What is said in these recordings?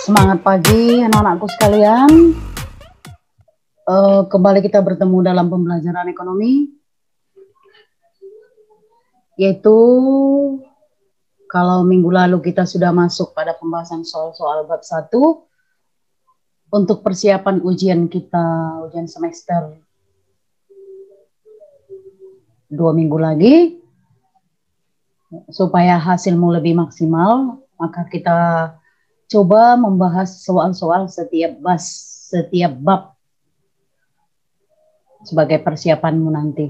Semangat pagi anak-anakku sekalian. Kembali kita bertemu dalam pembelajaran ekonomi, yaitu kalau minggu lalu kita sudah masuk pada pembahasan soal-soal bab 1 untuk persiapan ujian kita, ujian semester 2 minggu lagi, supaya hasilmu lebih maksimal, maka kita coba membahas soal-soal setiap bab sebagai persiapanmu nanti.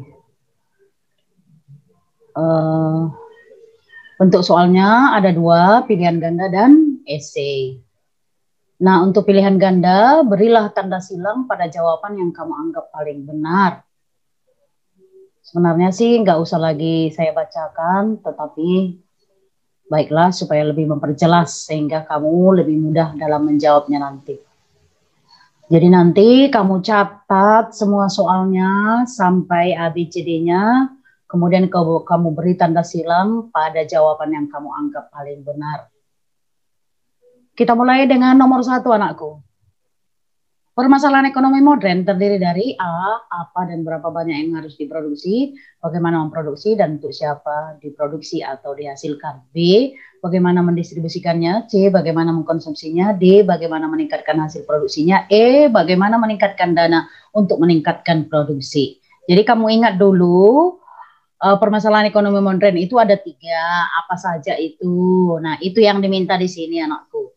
Bentuk soalnya ada 2, pilihan ganda dan esai. Nah, untuk pilihan ganda, berilah tanda silang pada jawaban yang kamu anggap paling benar. Sebenarnya sih nggak usah lagi saya bacakan, tetapi baiklah supaya lebih memperjelas sehingga kamu lebih mudah dalam menjawabnya nanti. Jadi nanti kamu catat semua soalnya sampai ABCD-nya, kemudian kamu beri tanda silang pada jawaban yang kamu anggap paling benar. Kita mulai dengan nomor 1 anakku. Permasalahan ekonomi modern terdiri dari A, apa dan berapa banyak yang harus diproduksi, bagaimana memproduksi dan untuk siapa diproduksi atau dihasilkan. B, bagaimana mendistribusikannya. C, bagaimana mengkonsumsinya. D, bagaimana meningkatkan hasil produksinya. E, bagaimana meningkatkan dana untuk meningkatkan produksi. Jadi kamu ingat dulu, permasalahan ekonomi modern itu ada 3, apa saja itu. Nah, itu yang diminta di sini anakku.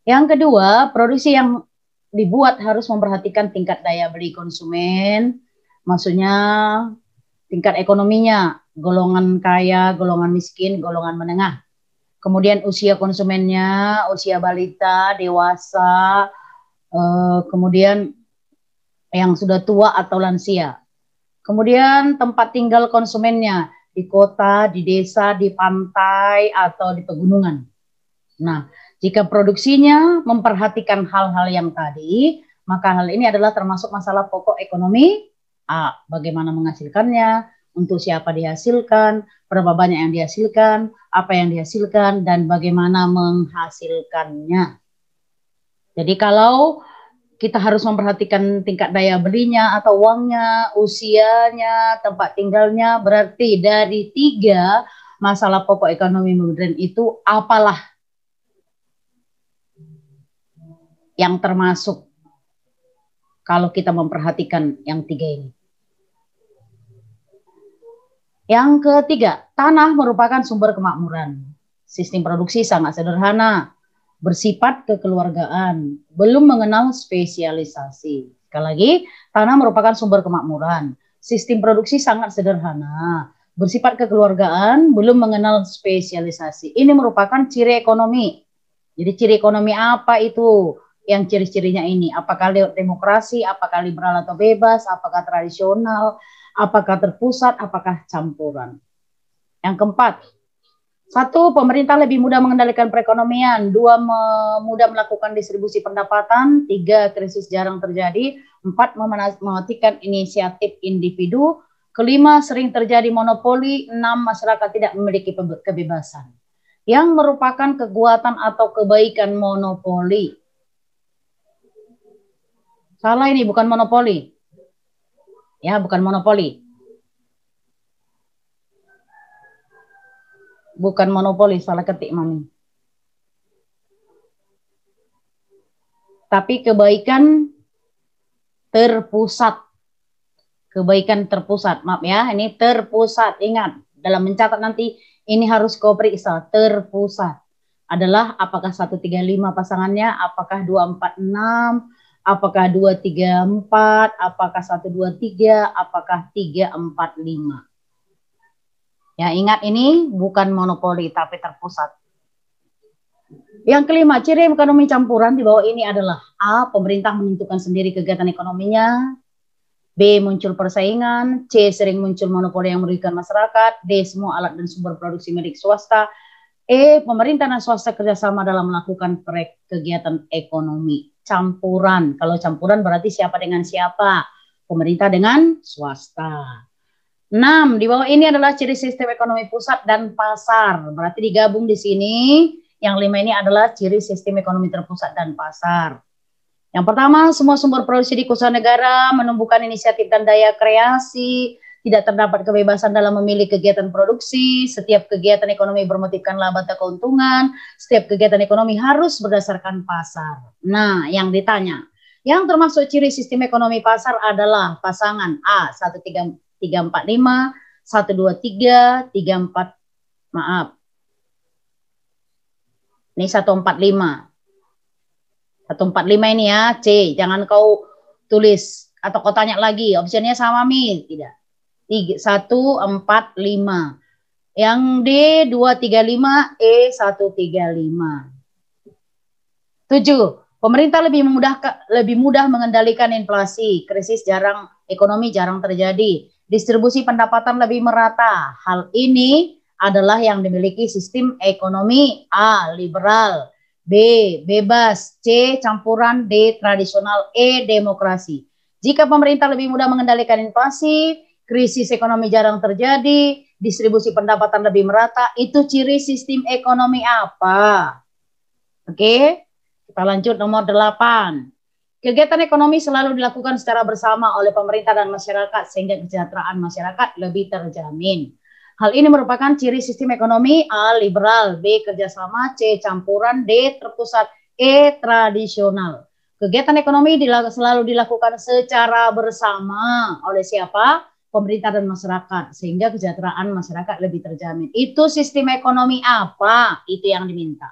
Yang kedua, produksi yang dibuat harus memperhatikan tingkat daya beli konsumen, maksudnya tingkat ekonominya, golongan kaya, golongan miskin, golongan menengah. Kemudian usia konsumennya, usia balita, dewasa, kemudian yang sudah tua atau lansia. Kemudian tempat tinggal konsumennya, di kota, di desa, di pantai, atau di pegunungan. Nah, jika produksinya memperhatikan hal-hal yang tadi, maka hal ini adalah termasuk masalah pokok ekonomi. A, bagaimana menghasilkannya, untuk siapa dihasilkan, berapa banyak yang dihasilkan, apa yang dihasilkan, dan bagaimana menghasilkannya. Jadi kalau kita harus memperhatikan tingkat daya belinya atau uangnya, usianya, tempat tinggalnya, berarti dari 3 masalah pokok ekonomi modern itu apalah yang termasuk kalau kita memperhatikan yang 3 ini. Yang ketiga, tanah merupakan sumber kemakmuran. Sistem produksi sangat sederhana, bersifat kekeluargaan, belum mengenal spesialisasi. Sekali lagi, tanah merupakan sumber kemakmuran. Sistem produksi sangat sederhana, bersifat kekeluargaan, belum mengenal spesialisasi. Ini merupakan ciri ekonomi. Jadi ciri ekonomi apa itu? Yang ciri-cirinya ini, apakah demokrasi, apakah liberal atau bebas, apakah tradisional, apakah terpusat, apakah campuran. Yang keempat, 1, pemerintah lebih mudah mengendalikan perekonomian. 2, mudah melakukan distribusi pendapatan. 3, krisis jarang terjadi. 4, mematikan inisiatif individu. Kelima, sering terjadi monopoli. 6, masyarakat tidak memiliki kebebasan. Yang merupakan kekuatan atau kebaikan monopoli. Salah ini, bukan monopoli. Ya, bukan monopoli. Bukan monopoli, salah ketik Mami. Tapi kebaikan terpusat. Kebaikan terpusat, maaf ya, ini terpusat. Ingat, dalam mencatat nanti ini harus kau periksa, terpusat. Adalah apakah 135 pasangannya, apakah 246, apakah 234, apakah 123, apakah 345. Ya, ingat ini bukan monopoli tapi terpusat. Yang kelima, ciri ekonomi campuran di bawah ini adalah A, pemerintah menentukan sendiri kegiatan ekonominya. B, muncul persaingan. C, sering muncul monopoli yang merugikan masyarakat. D, semua alat dan sumber produksi milik swasta. E, pemerintah dan swasta kerjasama dalam melakukan kegiatan ekonomi. Campuran. Kalau campuran berarti siapa dengan siapa? Pemerintah dengan swasta. 6, di bawah ini adalah ciri sistem ekonomi pusat dan pasar. Berarti digabung di sini. Yang 5 ini adalah ciri sistem ekonomi terpusat dan pasar. Yang pertama, semua sumber produksi di usaha negara menumbuhkan inisiatif dan daya kreasi, tidak terdapat kebebasan dalam memilih kegiatan produksi, setiap kegiatan ekonomi bermotifkan laba atau keuntungan, setiap kegiatan ekonomi harus berdasarkan pasar. Nah, yang ditanya, yang termasuk ciri sistem ekonomi pasar adalah pasangan A 13345, 123, 34, maaf. Ini 145. 145 ini ya, C. Jangan kau tulis atau kau tanya lagi. Opsinya sama, Mi. Tidak. 145. Yang D 235, E 135. 7. Pemerintah lebih mudah mengendalikan inflasi. Krisis ekonomi jarang terjadi. Distribusi pendapatan lebih merata. Hal ini adalah yang dimiliki sistem ekonomi A. Liberal, B. Bebas, C. Campuran, D. Tradisional, E. Demokrasi. Jika pemerintah lebih mudah mengendalikan inflasi, krisis ekonomi jarang terjadi, distribusi pendapatan lebih merata, itu ciri sistem ekonomi apa? Oke, kita lanjut nomor 8. Kegiatan ekonomi selalu dilakukan secara bersama oleh pemerintah dan masyarakat sehingga kesejahteraan masyarakat lebih terjamin. Hal ini merupakan ciri sistem ekonomi A. Liberal, B. Kerjasama, C. Campuran, D. Terpusat, E. Tradisional. Kegiatan ekonomi selalu dilakukan secara bersama oleh siapa? Pemerintah dan masyarakat sehingga kesejahteraan masyarakat lebih terjamin. Itu sistem ekonomi apa? Itu yang diminta.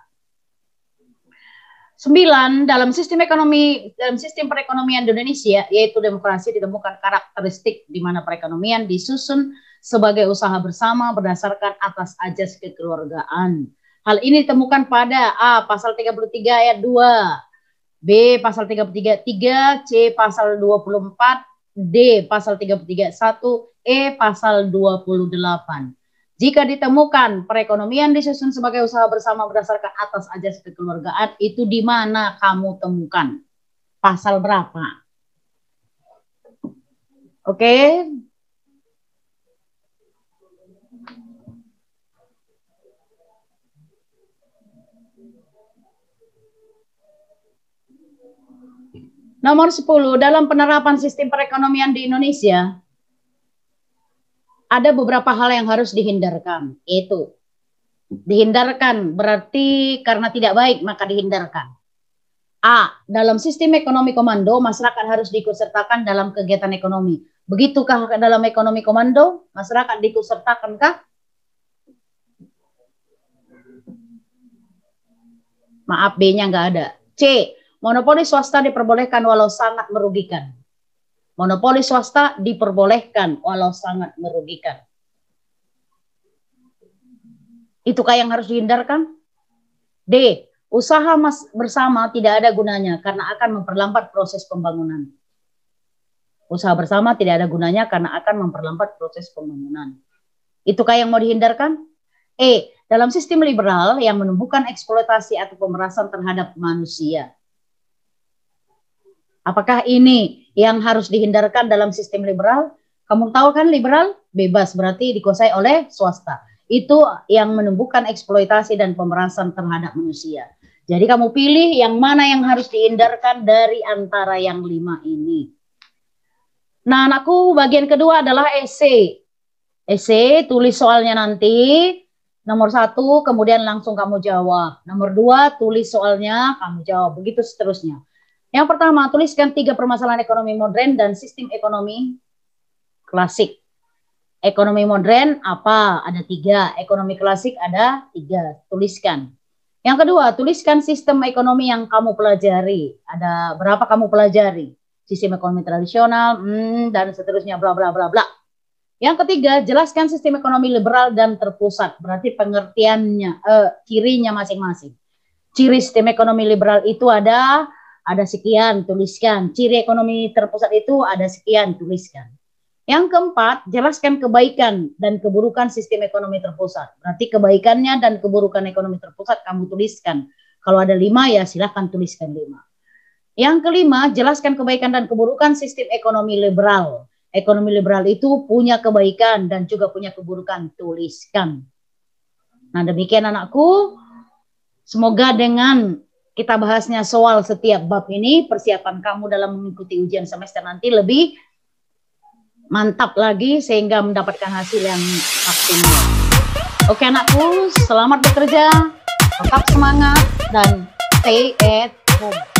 9. Dalam sistem perekonomian di Indonesia, yaitu demokrasi, ditemukan karakteristik di mana perekonomian disusun sebagai usaha bersama berdasarkan atas ajas kekeluargaan. Hal ini ditemukan pada A. Pasal 33 ayat 2, B. Pasal 33 C. Pasal 24, D. Pasal 33 1, E. Pasal 28. Jika ditemukan perekonomian disusun sebagai usaha bersama berdasarkan atas ajas kekeluargaan, itu di mana kamu temukan? Pasal berapa? Oke. Nomor 10, dalam penerapan sistem perekonomian di Indonesia, ada beberapa hal yang harus dihindarkan. Itu dihindarkan berarti karena tidak baik maka dihindarkan. A. Dalam sistem ekonomi komando, masyarakat harus diikutsertakan dalam kegiatan ekonomi. Begitukah dalam ekonomi komando? Masyarakat diikutsertakankah? Maaf, B-nya nggak ada. C. Monopoli swasta diperbolehkan walau sangat merugikan. Monopoli swasta diperbolehkan walau sangat merugikan. Itukah yang harus dihindarkan? D. Usaha bersama tidak ada gunanya karena akan memperlambat proses pembangunan. Usaha bersama tidak ada gunanya karena akan memperlambat proses pembangunan. Itukah yang mau dihindarkan? E. Dalam sistem liberal yang menumbuhkan eksploitasi atau pemerasan terhadap manusia. Apakah ini yang harus dihindarkan dalam sistem liberal? Kamu tahu kan liberal? Bebas, berarti dikuasai oleh swasta. Itu yang menumbuhkan eksploitasi dan pemerasan terhadap manusia. Jadi kamu pilih yang mana yang harus dihindarkan dari antara yang 5 ini. Nah, anakku, bagian kedua adalah esai. Esai, tulis soalnya nanti. Nomor 1, kemudian langsung kamu jawab. Nomor 2, tulis soalnya, kamu jawab. Begitu seterusnya. Yang pertama, tuliskan 3 permasalahan ekonomi modern dan sistem ekonomi klasik. Ekonomi modern apa? Ada 3. Ekonomi klasik ada 3. Tuliskan. Yang kedua, tuliskan sistem ekonomi yang kamu pelajari. Ada berapa kamu pelajari? Sistem ekonomi tradisional, dan seterusnya, bla bla bla bla. Yang ketiga, jelaskan sistem ekonomi liberal dan terpusat. Berarti pengertiannya, cirinya masing-masing. Ciri sistem ekonomi liberal itu ada sekian, tuliskan. Ciri ekonomi terpusat itu ada sekian, tuliskan. Yang keempat, jelaskan kebaikan dan keburukan sistem ekonomi terpusat. Berarti kebaikannya dan keburukan ekonomi terpusat kamu tuliskan. Kalau ada 5 ya silahkan tuliskan 5. Yang kelima, jelaskan kebaikan dan keburukan sistem ekonomi liberal. Ekonomi liberal itu punya kebaikan dan juga punya keburukan, tuliskan. Nah, demikian anakku. Semoga dengan kita bahasnya soal setiap bab ini, persiapan kamu dalam mengikuti ujian semester nanti lebih mantap lagi sehingga mendapatkan hasil yang maksimal. Oke anakku, selamat bekerja, tetap semangat dan stay at home.